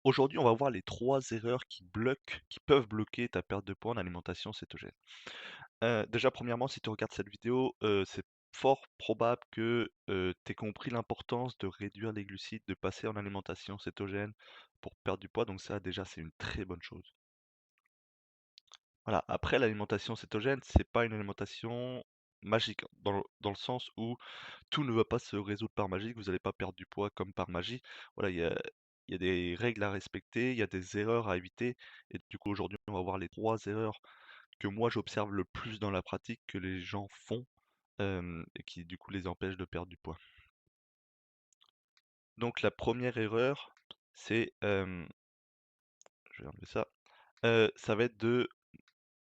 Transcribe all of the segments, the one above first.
Aujourd'hui, on va voir les 3 erreurs qui peuvent bloquer ta perte de poids en alimentation cétogène. Déjà, premièrement, si tu regardes cette vidéo, c'est fort probable que, tu aies compris l'importance de réduire les glucides, de passer en alimentation cétogène pour perdre du poids, donc ça, déjà, c'est une très bonne chose. Voilà, après l'alimentation cétogène, c'est pas une alimentation magique, dans le sens où tout ne va pas se résoudre par magie, vous allez pas perdre du poids comme par magie. Voilà, il y a des règles à respecter, il y a des erreurs à éviter et du coup, aujourd'hui, on va voir les 3 erreurs que moi j'observe le plus dans la pratique que les gens font, et qui du coup les empêchent de perdre du poids. Donc la première erreur, c'est, je vais enlever ça, ça va être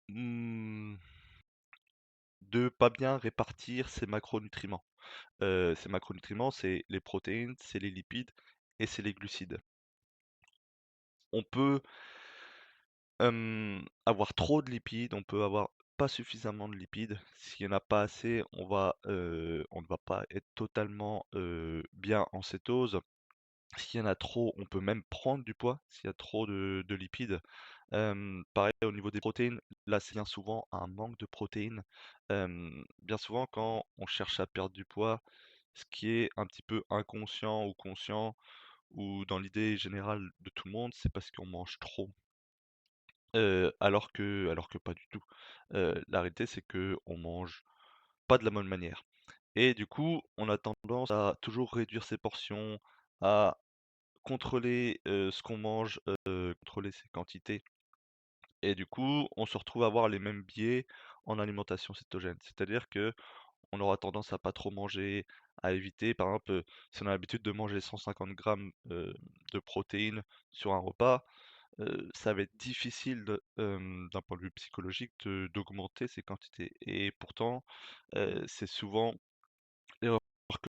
mmh, de pas bien répartir ses macronutriments. Ces macronutriments, c'est les protéines, c'est les lipides et c'est les glucides. On peut, avoir trop de lipides, on peut avoir pas suffisamment de lipides. S'il y en a pas assez, on ne va pas être totalement, bien en cétose. S'il y en a trop, on peut même prendre du poids, s'il y a trop de lipides. Pareil au niveau des protéines, là c'est bien souvent un manque de protéines. Bien souvent quand on cherche à perdre du poids, ce qui est un petit peu inconscient ou conscient, ou dans l'idée générale de tout le monde, c'est parce qu'on mange trop, alors que pas du tout. La réalité c'est qu'on mange pas de la bonne manière et du coup, on a tendance à toujours réduire ses portions, à contrôler, ce qu'on mange, contrôler ses quantités et du coup, on se retrouve à avoir les mêmes biais en alimentation cétogène. C'est-à-dire que on aura tendance à pas trop manger, à éviter. Par exemple, si on a l'habitude de manger 150 grammes, de protéines sur un repas, ça va être difficile d'un point de vue psychologique d'augmenter ces quantités et pourtant, c'est souvent l'erreur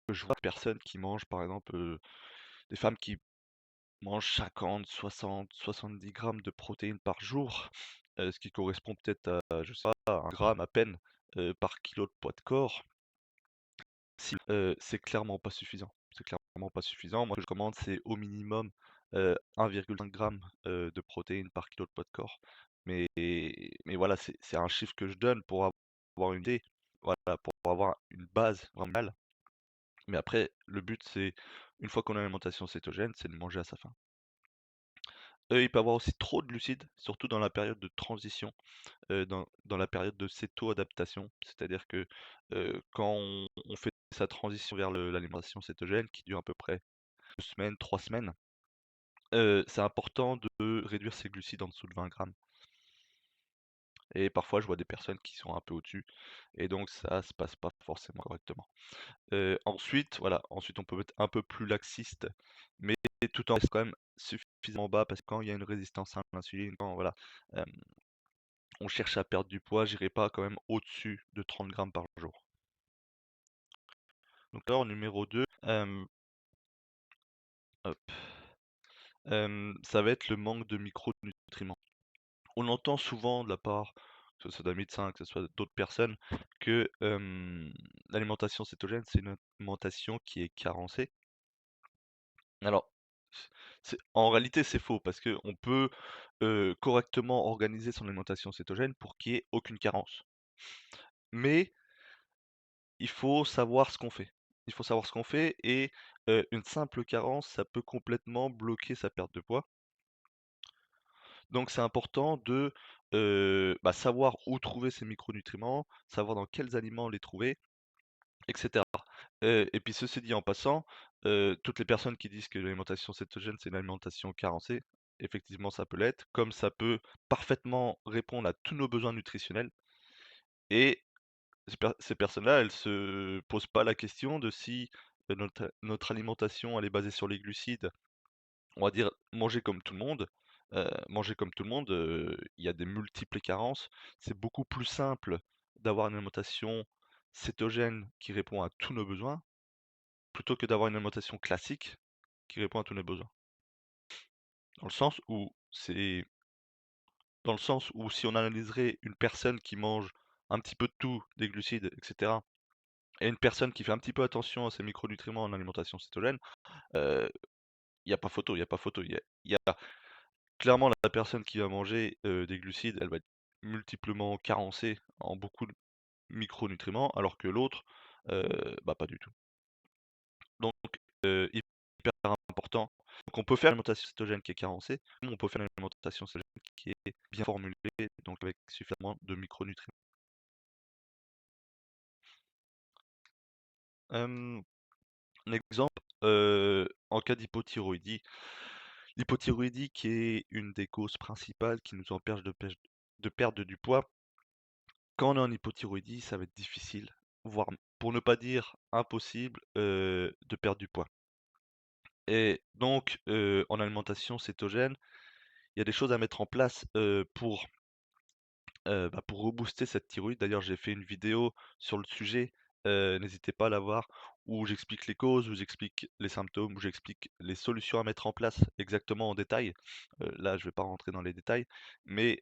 que je vois de personnes qui mangent par exemple, des femmes qui mangent 50, 60, 70 grammes de protéines par jour, ce qui correspond peut-être à, je sais pas, à 1 gramme à peine, par kilo de poids de corps. C'est clairement pas suffisant. C'est clairement pas suffisant. Moi, ce que je recommande, c'est au minimum, 1,5 g, de protéines par kilo de poids de corps. Mais mais voilà, c'est un chiffre que je donne pour avoir une idée, voilà, pour avoir une base vraiment minimale. Mais après, le but, c'est, une fois qu'on a une alimentation cétogène, c'est de manger à sa faim. Il peut y avoir aussi trop de glucides, surtout dans la période de transition, dans la période de céto-adaptation. C'est-à-dire que, quand on fait sa transition vers l'alimentation cétogène qui dure à peu près 2 semaines, 3 semaines, c'est important de réduire ses glucides en dessous de 20 grammes et parfois je vois des personnes qui sont un peu au-dessus et donc ça se passe pas forcément correctement. Ensuite, voilà, ensuite on peut être un peu plus laxiste, mais tout en restant quand même suffisamment bas parce que quand il y a une résistance à l'insuline, quand voilà, hem, on cherche à perdre du poids, j'irai pas quand même au-dessus de 30 grammes par jour. Donc là, en numéro 2, hop, ça va être le manque de micronutriments. On entend souvent de la part, que ce soit d'un médecin, que ce soit d'autres personnes, que, l'alimentation cétogène, c'est une alimentation qui est carencée. Alors, en réalité, c'est faux parce qu'on peut, correctement organiser son alimentation cétogène pour qu'il y ait aucune carence. Mais il faut savoir ce qu'on fait. Il faut savoir ce qu'on fait et une simple carence, ça peut complètement bloquer sa perte de poids. Donc c'est important de, bah, savoir où trouver ces micronutriments, savoir dans quels aliments les trouver et cetera. Et puis ceci dit en passant, toutes les personnes qui disent que l'alimentation cétogène, c'est une alimentation carencée, effectivement ça peut l'être, comme ça peut parfaitement répondre à tous nos besoins nutritionnels et ces personnes-là, elles se posent pas la question de si, notre alimentation, elle est basée sur les glucides, on va dire manger comme tout le monde, il y a des multiples carences. C'est beaucoup plus simple d'avoir une alimentation cétogène qui répond à tous nos besoins, plutôt que d'avoir une alimentation classique qui répond à tous nos besoins. Dans le sens où c'est dans le sens où si on analyserait une personne qui mange un petit peu de tout, des glucides et cetera, et une personne qui fait un petit peu attention à ses micronutriments en alimentation cétogène, heu, il y a pas photo, il y a pas photo. Il y a clairement la personne qui va manger, des glucides, elle va être multiplement carencée en beaucoup de micronutriments, alors que l'autre, bah, pas du tout. Donc, hyper important. Donc on peut faire une alimentation cétogène qui est carencée, comme on peut faire une alimentation cétogène qui est bien formulée, donc avec suffisamment de micronutriments. Hem, un exemple, en cas d'hypothyroïdie. L'hypothyroïdie qui est une des causes principales qui nous empêche de perdre du poids. Quand on est en hypothyroïdie, ça va être difficile, voire pour ne pas dire impossible, de perdre du poids. Et donc, en alimentation cétogène, il y a des choses à mettre en place, bah, pour rebooster cette thyroïde. D'ailleurs, j'ai fait une vidéo sur le sujet, n'hésitez pas à la voir, où j'explique les causes, où j'explique les symptômes, où j'explique les solutions à mettre en place exactement en détail. Là, je vais pas rentrer dans les détails, mais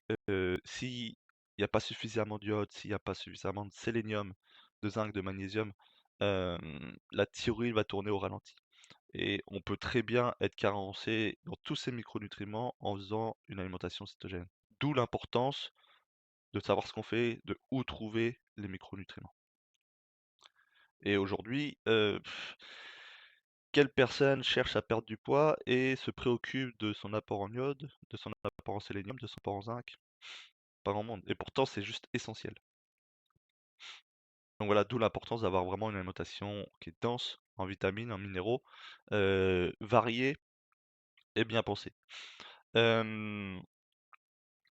s'il n'y a pas suffisamment d'iode, s'il n'y a pas suffisamment de sélénium, de zinc, de magnésium, la thyroïde va tourner au ralenti. Et on peut très bien être carencé dans tous ces micronutriments en faisant une alimentation cétogène. D'où l'importance de savoir ce qu'on fait, de où trouver les micronutriments. Et aujourd'hui, quelle personne cherche à perdre du poids et se préoccupe de son apport en iode, de son apport en sélénium, de son apport en zinc? Pas grand monde. Et pourtant, c'est juste essentiel. Donc voilà, d'où l'importance d'avoir vraiment une alimentation qui est dense en vitamines, en minéraux, variée et bien pensée. Hem,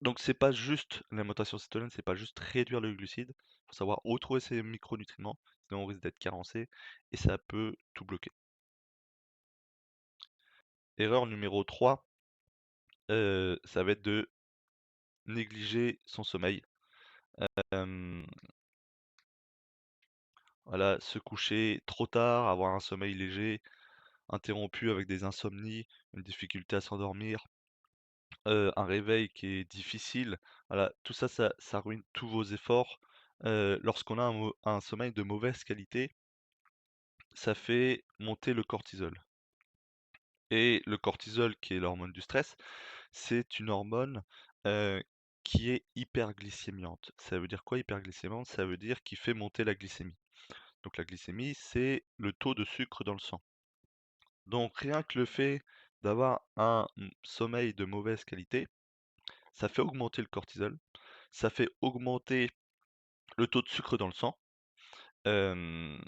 donc c'est pas juste l'alimentation cétogène, c'est pas juste réduire le glucide, faut savoir où trouver ces micronutriments, sinon on risque d'être carencé et ça peut tout bloquer. Erreur numéro 3, ça va être de négliger son sommeil. Hem, voilà, se coucher trop tard, avoir un sommeil léger, interrompu avec des insomnies, une difficulté à s'endormir, un réveil qui est difficile, voilà, tout ça, ça ruine tous vos efforts. Lorsqu'on a un sommeil de mauvaise qualité, ça fait monter le cortisol. Et le cortisol, qui est l'hormone du stress, c'est une hormone, heu, qui est hyperglycémiante. Ça veut dire quoi hyperglycémiante? Ça veut dire qui fait monter la glycémie. Donc la glycémie, c'est le taux de sucre dans le sang. Donc rien que le fait d'avoir un, sommeil de mauvaise qualité, ça fait augmenter le cortisol, ça fait augmenter le taux de sucre dans le sang. Hem,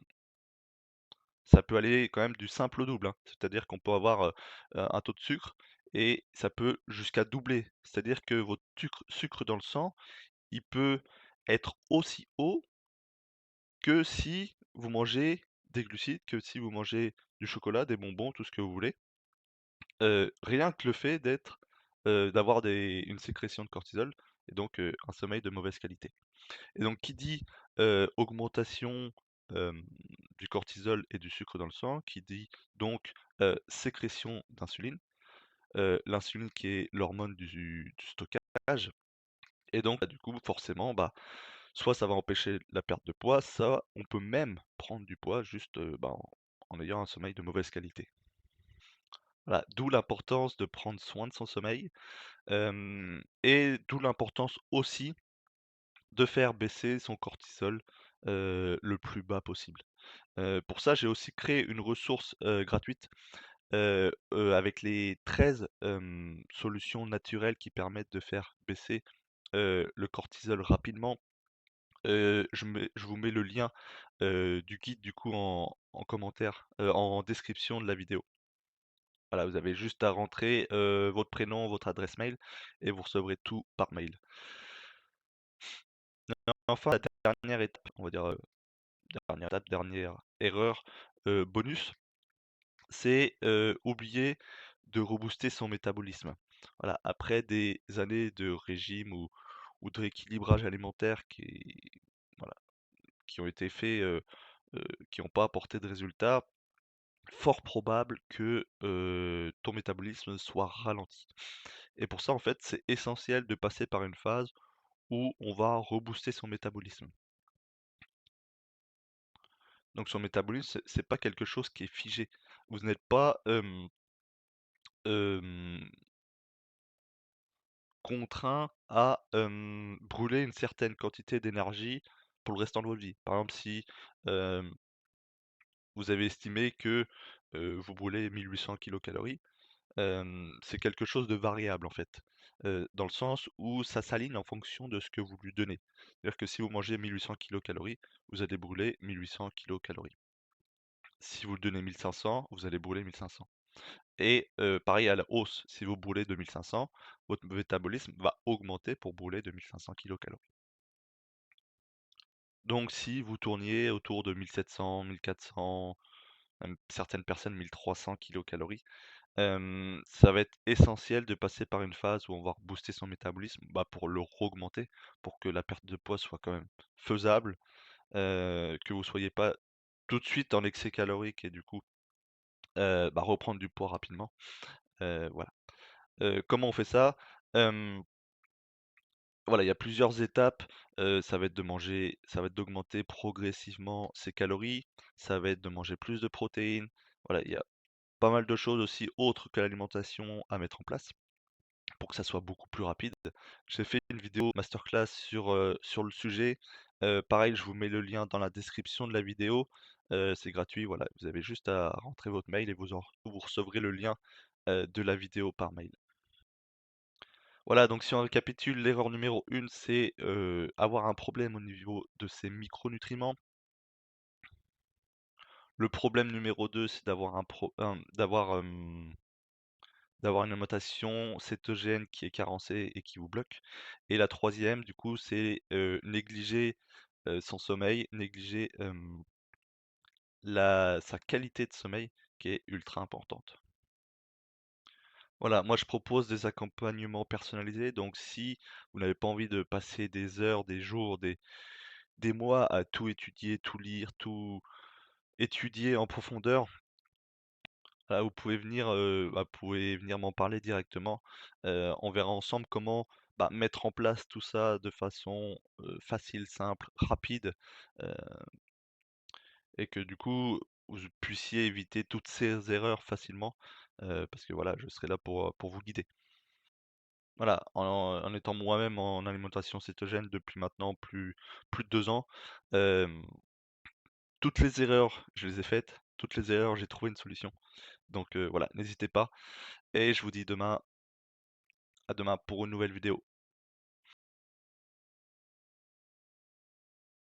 Ça peut aller quand même du simple au double, hein. C'est-à-dire qu'on peut avoir, un taux de sucre et ça peut jusqu'à doubler. C'est-à-dire que votre sucre dans le sang, il peut être aussi haut que si vous mangez des glucides, que si vous mangez du chocolat, des bonbons, tout ce que vous voulez. Rien que le fait d'avoir une sécrétion de cortisol et donc un sommeil de mauvaise qualité. Et donc qui dit, augmentation, hem, du cortisol et du sucre dans le sang, qui dit donc, sécrétion d'insuline, l'insuline qui est l'hormone du stockage et donc bah, du coup forcément, bah, soit ça va empêcher la perte de poids, ça on peut même prendre du poids juste, bah, en ayant un sommeil de mauvaise qualité. Voilà, d'où l'importance de prendre soin de son sommeil, et d'où l'importance aussi de faire baisser son cortisol, le plus bas possible. Pour ça, j'ai aussi créé une ressource, gratuite, avec les 13 solutions naturelles qui permettent de faire baisser, le cortisol rapidement. Je vous mets le lien, du guide du coup en commentaire, en description de la vidéo. Voilà, vous avez juste à rentrer, votre prénom, votre adresse mail et vous recevrez tout par mail. Enfin, la dernière étape, on va dire, dernière étape, dernière erreur, bonus, c'est, oublier de rebooster son métabolisme. Voilà, après des années de régime ou de rééquilibrage alimentaire voilà, qui ont été faits, qui n'ont pas apporté de résultats, fort probable que, ton métabolisme soit ralenti. Et pour ça, en fait, c'est essentiel de passer par une phase où on va rebooster son métabolisme. Donc son métabolisme, c'est pas quelque chose qui est figé. Vous n'êtes pas, hem, contraint à, brûler une certaine quantité d'énergie pour le restant de votre vie. Par exemple, si, hem, vous avez estimé que, vous brûlez 1 800 kilocalories. C'est quelque chose de variable en fait, dans le sens où ça s'aligne en fonction de ce que vous lui donnez. C'est-à-dire que si vous mangez 1 800 kilocalories, vous allez brûler 1 800 kilocalories. Si vous le donnez 1 500, vous allez brûler 1 500. Et pareil à la hausse, si vous brûlez 2 500, votre métabolisme va augmenter pour brûler 2 500 kilocalories. Donc si vous tourniez autour de 1 700, 1 400, même certaines personnes 1 300 kilocalories. Ça va être essentiel de passer par une phase où on va booster son métabolisme, bah, pour le augmenter, pour que la perte de poids soit quand même faisable, que vous soyez pas tout de suite en excès calorique et du coup, bah, reprendre du poids rapidement, voilà. Comment on fait ça? Hem, voilà, il y a plusieurs étapes, ça va être d'augmenter progressivement ses calories, ça va être de manger plus de protéines. Voilà, il y a pas mal de choses aussi autres que l'alimentation à mettre en place, pour que ça soit beaucoup plus rapide. J'ai fait une vidéo masterclass sur le sujet. Pareil, je vous mets le lien dans la description de la vidéo. C'est gratuit, voilà, vous avez juste à rentrer votre mail et vous recevrez le lien, de la vidéo par mail. Voilà, donc si on récapitule, l'erreur numéro 1, c'est, avoir un problème au niveau de ses micronutriments. Le problème numéro 2, c'est d'avoir une alimentation cétogène qui est carencée et qui vous bloque. Et la troisième, du coup, c'est, négliger, son sommeil, négliger, la sa qualité de sommeil qui est ultra importante. Voilà, moi je propose des accompagnements personnalisés, donc si vous n'avez pas envie de passer des heures, des jours, des mois à tout étudier, tout lire, tout étudier en profondeur. Vous pouvez venir, vous pouvez venir m'en parler directement. On verra ensemble comment, bah, mettre en place tout ça de façon, facile, simple, rapide, heu et que du coup, vous puissiez éviter toutes ces erreurs facilement, parce que voilà, je serai là pour vous guider. Voilà, en étant moi-même en alimentation cétogène depuis maintenant plus de 2 ans, hem, toutes les erreurs, je les ai faites, toutes les erreurs, j'ai trouvé une solution. Donc voilà, n'hésitez pas et je vous dis à demain pour une nouvelle vidéo.